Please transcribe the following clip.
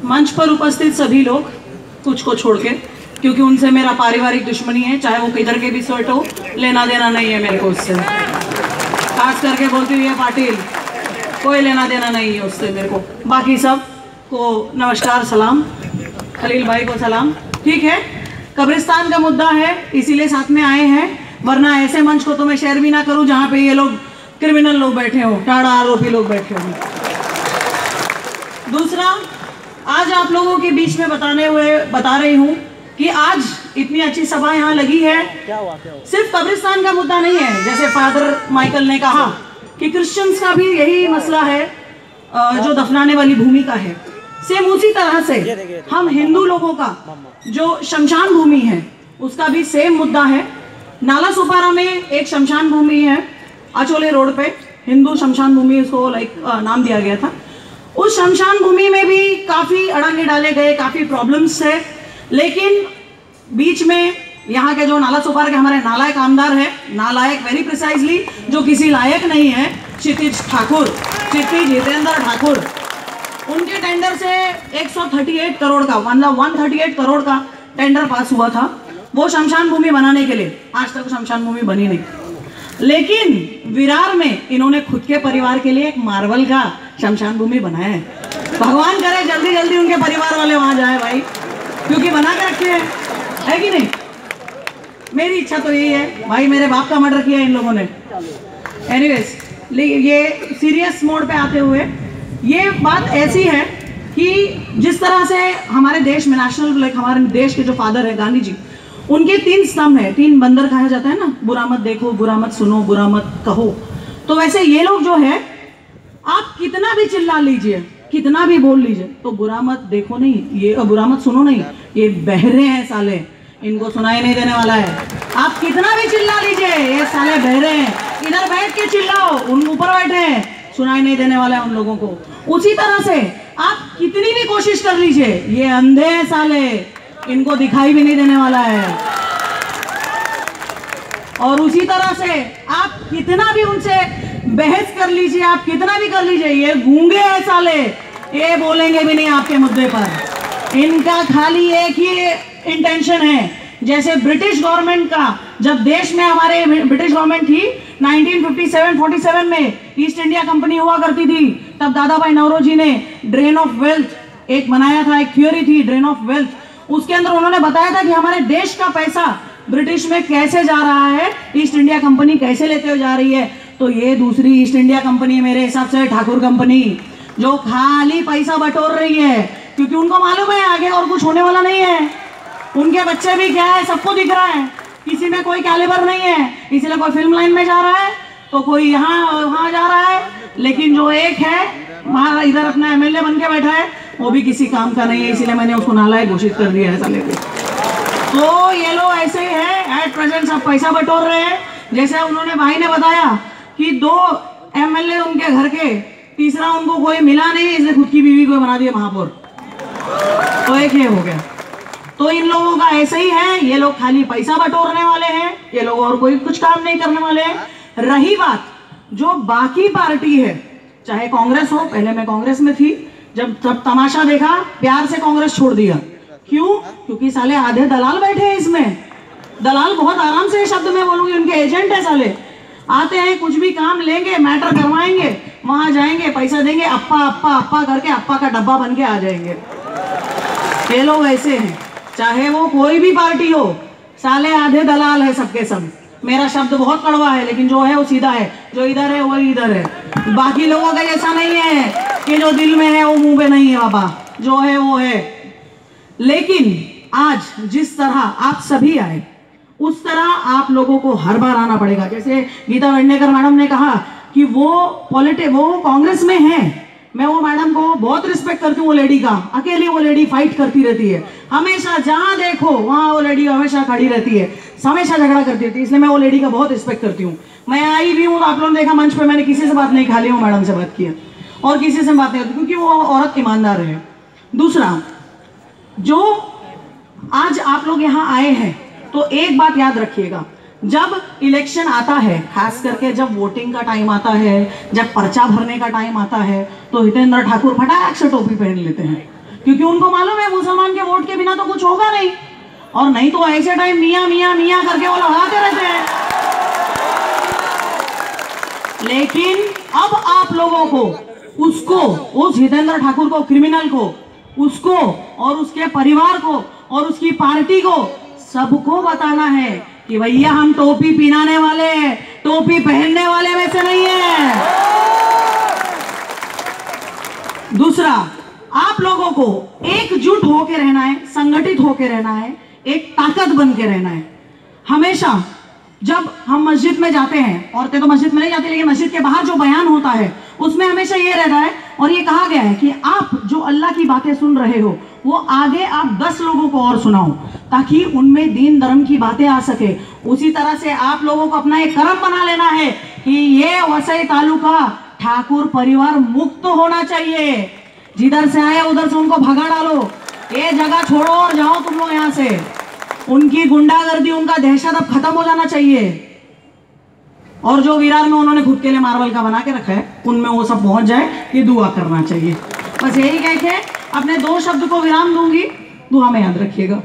मंच पर उपस्थित सभी लोग, कुछ को छोड़ के, क्योंकि उनसे मेरा पारिवारिक दुश्मनी है, चाहे वो किधर के भी सोट हो, लेना देना नहीं है मेरे को उससे। खास करके बोलती हुई है पाटिल, कोई लेना देना नहीं है उससे मेरे को। बाकी सब को नमस्कार, सलाम, खलील भाई को सलाम। ठीक है, कब्रिस्तान का मुद्दा है इसीलिए साथ में आए हैं, वरना ऐसे मंच को तो मैं शेयर भी ना करूं जहां पे ये लोग क्रिमिनल लोग बैठे हो, टाड़ा आरोपी लोग बैठे हो। दूसरा, आज आप लोगों के बीच में बता रही हूं कि आज इतनी अच्छी सभा यहाँ लगी है, सिर्फ कब्रिस्तान का मुद्दा नहीं है। जैसे फादर माइकल ने कहा कि क्रिश्चियंस का भी यही मसला है, जो दफनाने वाली भूमि का है। सेम उसी तरह से हम हिंदू लोगों का जो शमशान भूमि है उसका भी सेम मुद्दा है। नाला सुपारा में एक शमशान भूमि है, अचोले रोड पे, हिंदू शमशान भूमि उसको नाम दिया गया था। उस शमशान भूमि में भी काफ़ी अड़ंगे डाले गए, काफ़ी प्रॉब्लम्स है, लेकिन बीच में यहाँ के जो नाला सुपारा के हमारे नालायक आमदार है, नालायक वेरी प्रिसाइजली, जो किसी लायक नहीं है, क्षितिज जितेंद्र ठाकुर, उनके टेंडर से 138 करोड़ का, मतलब 138 करोड़ का टेंडर पास हुआ था वो शमशान भूमि बनाने के लिए। आज तक शमशान भूमि बनी नहीं, लेकिन विरार में इन्होंने खुद के परिवार के लिए एक मार्बल का शमशान भूमि बनाया है। भगवान करे जल्दी जल्दी उनके परिवार वाले वहां जाए भाई, क्योंकि बना के रखे है कि नहीं। मेरी इच्छा तो यही है भाई, मेरे बाप का मर्डर किया इन लोगों ने। एनीवेज, ये सीरियस मोड पे आते हुए, ये बात ऐसी है कि जिस तरह से हमारे देश में नेशनल, हमारे देश के जो फादर है गांधी जी, उनके 3 स्तंभ है, 3 बंदर कहा जाता है ना, बुरा मत देखो, बुरा मत सुनो, बुरा मत कहो। तो वैसे ये लोग जो है, आप कितना भी चिल्ला लीजिए, कितना भी बोल लीजिए, तो बुरा मत देखो नहीं, ये बुरा मत सुनो नहीं, ये बहरे हैं साले, इनको सुनाई नहीं देने वाला है। आप कितना भी चिल्ला लीजिए, ये साले बहरे हैं, इधर बैठ के चिल्लाओ, उन ऊपर बैठे हैं, सुनाई नहीं देने वाला है उन लोगों को। उसी तरह से आप कितनी भी कोशिश कर लीजिए, ये अंधे हैं साले, इनको दिखाई भी नहीं देने वाला है। और उसी तरह से आप कितना भी उनसे बहस कर लीजिए, आप कितना भी कर लीजिए, ये गूंगे हैं साले, ये बोलेंगे भी नहीं आपके मुद्दे पर। इनका खाली एक ही इंटेंशन है, जैसे ब्रिटिश गवर्नमेंट का, जब देश में हमारे ब्रिटिश गवर्नमेंट थी 1957-47 में, ईस्ट इंडिया कंपनी हुआ करती थी, तब दादा भाई नौरोजी ने ड्रेन ऑफ वेल्थ एक बनाया था, एक थ्योरी थी ड्रेन ऑफ वेल्थ। उसके अंदर उन्होंने बताया था कि हमारे देश का पैसा ब्रिटिश में कैसे जा रहा है, ईस्ट इंडिया कंपनी कैसे लेते हुए जा रही है। तो ये दूसरी ईस्ट इंडिया कंपनी मेरे हिसाब से ठाकुर कंपनी, जो खाली पैसा बटोर रही है, क्योंकि उनको मालूम है आगे और कुछ होने वाला नहीं है। उनके बच्चे भी क्या है, सबको दिख रहा है, किसी में कोई कैलिबर नहीं है, इसलिए कोई फिल्म लाइन में जा रहा है, तो कोई यहाँ वहाँ जा रहा है, लेकिन जो एक है वहाँ इधर अपना एमएलए बन के बैठा है, वो भी किसी काम का नहीं है, इसीलिए मैंने उसको नालायक घोषित कर दिया है साले को। तो ये लोग ऐसे ही है, एट प्रेजेंट सब पैसा बटोर रहे हैं। जैसे उन्होंने भाई ने बताया कि 2 एमएलए उनके घर के, तीसरा उनको कोई मिला नहीं, इसलिए खुद की बीवी को बना दिया महापौर, तो एक ये हो गया। तो इन लोगों का ऐसा ही है, ये लोग खाली पैसा बटोरने वाले हैं, ये लोग और कोई कुछ काम नहीं करने वाले हैं। रही बात जो बाकी पार्टी है, चाहे कांग्रेस हो, पहले मैं कांग्रेस में थी, जब तमाशा देखा प्यार से कांग्रेस छोड़ दिया। क्यों? क्योंकि साले आधे दलाल बैठे हैं इसमें। दलाल बहुत आराम से शब्द में बोलूंगी, उनके एजेंट है साले, आते हैं कुछ भी काम लेंगे, मैटर करवाएंगे, वहां जाएंगे, पैसा देंगे, अप्पा अप्पा अप्पा करके अप्पा का डब्बा बन के आ जाएंगे। ये लोग ऐसे हैं, चाहे वो कोई भी पार्टी हो, साले आधे दलाल है सबके सब। मेरा शब्द बहुत कड़वा है, लेकिन जो है वो सीधा है, जो इधर है वो इधर है। बाकी लोगों का ऐसा नहीं है कि जो दिल में है वो मुंह पे नहीं है बाबा, जो है वो है। लेकिन आज जिस तरह आप सभी आए, उस तरह आप लोगों को हर बार आना पड़ेगा। जैसे गीता वेडनेकर मैडम ने कहा कि वो कांग्रेस में है, मैं वो मैडम को बहुत रिस्पेक्ट करती हूँ, वो लेडी का, अकेली वो लेडी फाइट करती रहती है, हमेशा जहां देखो वहां वो लेडी हमेशा खड़ी रहती है, हमेशा झगड़ा करती रहती है, इसलिए मैं वो लेडी का बहुत रिस्पेक्ट करती हूँ। मैं आई भी हूँ, आप लोगों ने देखा मंच पे मैंने किसी से बात नहीं, खाली हूँ मैडम से बात की है, और किसी से बात नहीं होती, क्योंकि वो औरत ईमानदार है। दूसरा, जो आज आप लोग यहाँ आए हैं, तो एक बात याद रखिएगा, जब इलेक्शन आता है, खास करके जब वोटिंग का टाइम आता है, जब पर्चा भरने का टाइम आता है, तो हितेंद्र ठाकुर फटाक से टोपी पहन लेते हैं, क्योंकि उनको मालूम है मुसलमान के वोट के बिना तो कुछ होगा नहीं, और नहीं तो ऐसे टाइम मियाँ मियाँ मियाँ करके वो लगाते रहते हैं। लेकिन अब आप लोगों को उसको, उस हितेंद्र ठाकुर को, क्रिमिनल को, उसको और उसके परिवार को और उसकी पार्टी को, सबको बताना है कि भैया हम टोपी पहनाने वाले हैं, टोपी पहनने वाले में से नहीं है। दूसरा, आप लोगों को एकजुट होके रहना है, संगठित होके रहना है, एक ताकत बन के रहना है। हमेशा जब हम मस्जिद में जाते हैं, औरतें तो मस्जिद में नहीं जाती, लेकिन मस्जिद के बाहर जो बयान होता है उसमें हमेशा ये रहता है और ये कहा गया है कि आप जो अल्लाह की बातें सुन रहे हो वो आगे आप 10 लोगों को और सुनाओ, ताकि उनमें दीन धर्म की बातें आ सके। उसी तरह से आप लोगों को अपना एक कर्म बना लेना है कि ये वसई तालुका ठाकुर परिवार मुक्त होना चाहिए। जिधर से आए उधर से उनको भगा डालो, ये जगह छोड़ो और जाओ तुम लोग यहाँ से। उनकी गुंडागर्दी, उनका दहशत अब खत्म हो जाना चाहिए। और जो विरार में उन्होंने खुद के लिए मार्बल का बना के रखा है, उनमें वो सब पहुंच जाए, ये दुआ करना चाहिए। बस यही कह के अपने 2 शब्द को विराम दूंगी, दुआ में याद रखिएगा।